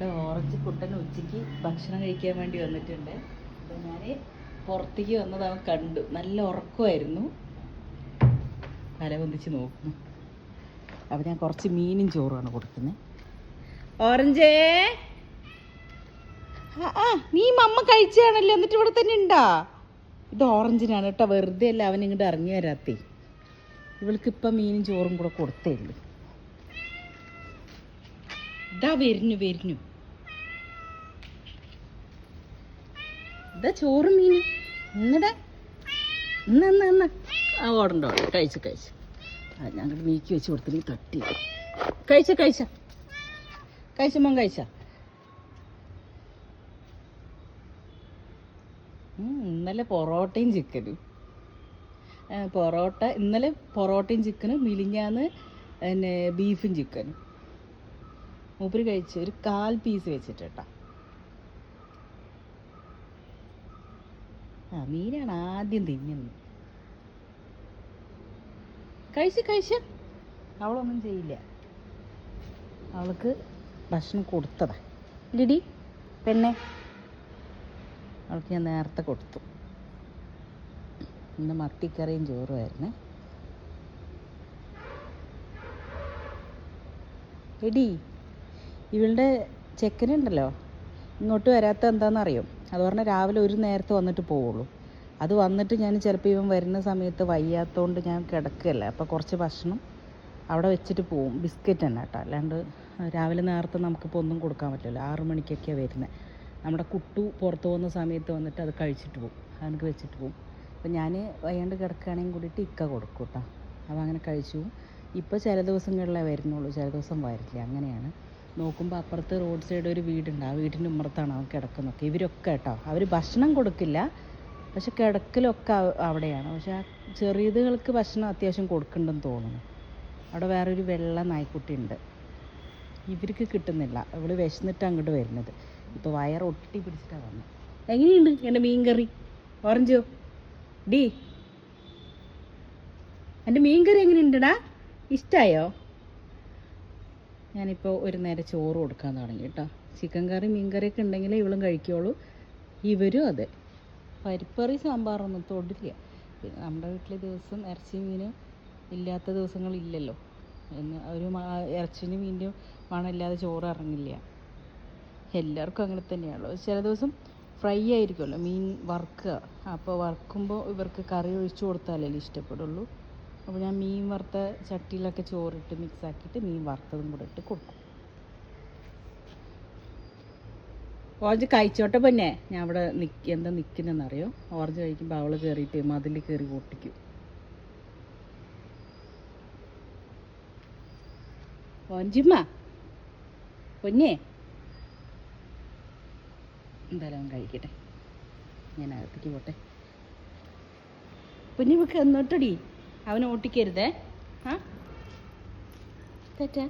ഇവിടെ ഓറഞ്ച് കുട്ടൻ ഉച്ചയ്ക്ക് ഭക്ഷണം കഴിക്കാൻ വേണ്ടി വന്നിട്ടുണ്ട്. അപ്പോൾ ഞാൻ പുറത്തേക്ക് വന്നത് അവൻ കണ്ടു. നല്ല ഉറക്കമായിരുന്നു. തല പൊന്തിച്ച് നോക്കുന്നു. അപ്പോൾ ഞാൻ കുറച്ച് മീനും ചോറുമാണ് കൊടുക്കുന്നത്. ഓറഞ്ചേ, നീ മമ്മ കഴിച്ചാണല്ലോ, എന്നിട്ട് ഇവിടെ തന്നെ ഉണ്ടാ. ഇത് ഓറഞ്ചിനാണ് കേട്ടോ, വെറുതെ അല്ല അവൻ ഇങ്ങോട്ട് ഇറങ്ങി വരാത്തേ. ഇവൾക്ക് ഇപ്പം മീനും ചോറും കൂടെ കൊടുത്തേ ഉള്ളൂ. ഇതാ വരുന്നു ഇതാ ചോറും മീനും. ഇന്നടാ ഇന്ന ആ ഓടണ്ടോ കഴിച്ച് ഞങ്ങൾ നീക്കി വെച്ച് കൊടുത്തിട്ട് തട്ടി കഴിച്ച മോൻ കഴിച്ച. ഇന്നലെ പൊറോട്ടയും ചിക്കനും. ഇന്നലെ പൊറോട്ടയും ചിക്കനും, മിലിഞ്ഞാന്ന് പിന്നെ ബീഫും ചിക്കനും. മൂപ്പര് കഴിച്ച് ഒരു 1/4 പീസ് വെച്ചിട്ട് കേട്ടോ. മീനാണ് ആദ്യം തിന്നുന്നത്. കഴിച്ച് അവളൊന്നും ചെയ്യില്ല. അവൾക്ക് ഭക്ഷണം കൊടുത്തതാ ലിഡി പെണ്ണെ. അവൾക്ക് ഞാൻ നേരത്തെ കൊടുത്തു. ഇന്ന് മത്തിക്കറിയും ചോറുമായിരുന്നേ. എടി, ഇവളുടെ ചെക്കനുണ്ടല്ലോ ഇങ്ങോട്ട് വരാത്ത എന്താണെന്നറിയോ? അത് പറഞ്ഞാൽ രാവിലെ ഒരു നേരത്തെ വന്നിട്ട് പോവുള്ളൂ. അത് വന്നിട്ട് ഞാൻ ചിലപ്പോൾ ഇവൻ വരുന്ന സമയത്ത് വയ്യാത്തതുകൊണ്ട് ഞാൻ കിടക്കുകയല്ല. അപ്പോൾ കുറച്ച് ഭക്ഷണം അവിടെ വെച്ചിട്ട് പോവും. ബിസ്ക്കറ്റ് തന്നെ കേട്ടോ, അല്ലാണ്ട് രാവിലെ നേരത്തെ നമുക്കിപ്പോൾ ഒന്നും കൊടുക്കാൻ പറ്റില്ല. 6 മണിക്കൊക്കെയാണ് വരുന്നത്. നമ്മുടെ കുട്ടു പുറത്ത് പോകുന്ന സമയത്ത് വന്നിട്ട് അത് കഴിച്ചിട്ട് പോകും, അവനക്ക് വെച്ചിട്ട് പോകും. അപ്പോൾ ഞാൻ വയ്യാണ്ട് കിടക്കുകയാണെങ്കിൽ കൂടിയിട്ട് ഇക്ക കൊടുക്കും കേട്ടോ. അപ്പോൾ അങ്ങനെ കഴിച്ചു പോകും. ഇപ്പോൾ ചില ദിവസങ്ങളിലേ വരുന്നുള്ളൂ, ചില ദിവസം വരില്ല. അങ്ങനെയാണ്. നോക്കുമ്പോൾ അപ്പുറത്ത് റോഡ് സൈഡ് ഒരു വീടുണ്ട്. ആ വീടിൻ്റെ ഉമ്മറത്താണ് അവൻ കിടക്കുന്നതൊക്കെ. ഇവരൊക്കെ കേട്ടോ, അവർ ഭക്ഷണം കൊടുക്കില്ല, പക്ഷെ കിടക്കലൊക്കെ അവിടെയാണ്. പക്ഷെ ആ ചെറിയതുകൾക്ക് ഭക്ഷണം അത്യാവശ്യം കൊടുക്കുന്നുണ്ടെന്ന് തോന്നുന്നു. അവിടെ വേറൊരു വെള്ള നായ്ക്കുട്ടി ഉണ്ട്. ഇവർക്ക് കിട്ടുന്നില്ല. ഇവള് വിശന്നിട്ട് അങ്ങോട്ട് വരുന്നത്. ഇപ്പോൾ വയറ് ഒട്ടി പിടിച്ചിട്ടാണ് വന്നത്. എങ്ങനെയുണ്ട് എൻ്റെ മീൻ കറി? ഓറഞ്ചോ ഡി, എൻ്റെ മീൻ കറി എങ്ങനെയുണ്ടടാ? ഇഷ്ടമായോ? ഞാനിപ്പോൾ ഒരു നേരം ചോറ് കൊടുക്കാൻ തുടങ്ങി കേട്ടോ. ചിക്കൻ കറി മീൻ കറിയൊക്കെ ഉണ്ടെങ്കിലേ ഇവളും കഴിക്കുള്ളൂ. ഇവരും അതെ. പരിപ്പറി സാമ്പാറൊന്നും തൊടില്ല. പിന്നെ നമ്മുടെ വീട്ടിലെ ദിവസം ഇറച്ചി മീനും ഇല്ലാത്ത ദിവസങ്ങളില്ലല്ലോ. ഒരു ഇറച്ചിനും മീനും മണമില്ലാതെ ചോറ് ഇറങ്ങില്ല. എല്ലാവർക്കും അങ്ങനെ തന്നെയാണല്ലോ. ചില ദിവസം ഫ്രൈ ആയിരിക്കുമല്ലോ, മീൻ വറുക്കുക. അപ്പോൾ വറുക്കുമ്പോൾ ഇവർക്ക് കറി ഒഴിച്ചു കൊടുത്താലല്ലേ ഇഷ്ടപ്പെടുള്ളൂ. അപ്പോൾ ഞാൻ മീൻ വറുത്ത ചട്ടിയിലൊക്കെ ചോറിട്ട് മിക്സാക്കിയിട്ട് മീൻ വറുത്തതും കൂടെ ഇട്ട് കൊടുക്കും. ഓറഞ്ച് കഴിച്ചോട്ടെ പൊന്നെ. ഞാൻ അവിടെ എന്താ നിൽക്കുന്നതെന്നറിയോ? ഓറഞ്ച് കഴിക്കുമ്പോൾ അവൾ കയറിയിട്ട് മതിൽ കയറി പൊട്ടിക്കും. ഓറഞ്ചിമ്മ പൊന്നെ, എന്തായാലും അവൻ കഴിക്കട്ടെ, ഞാൻ അകത്തേക്ക് പോട്ടെ. പൊന്നിമക്ക് എന്നോട്ടടി അവനെ ഓട്ടിക്കരുതേ. തെറ്റാ.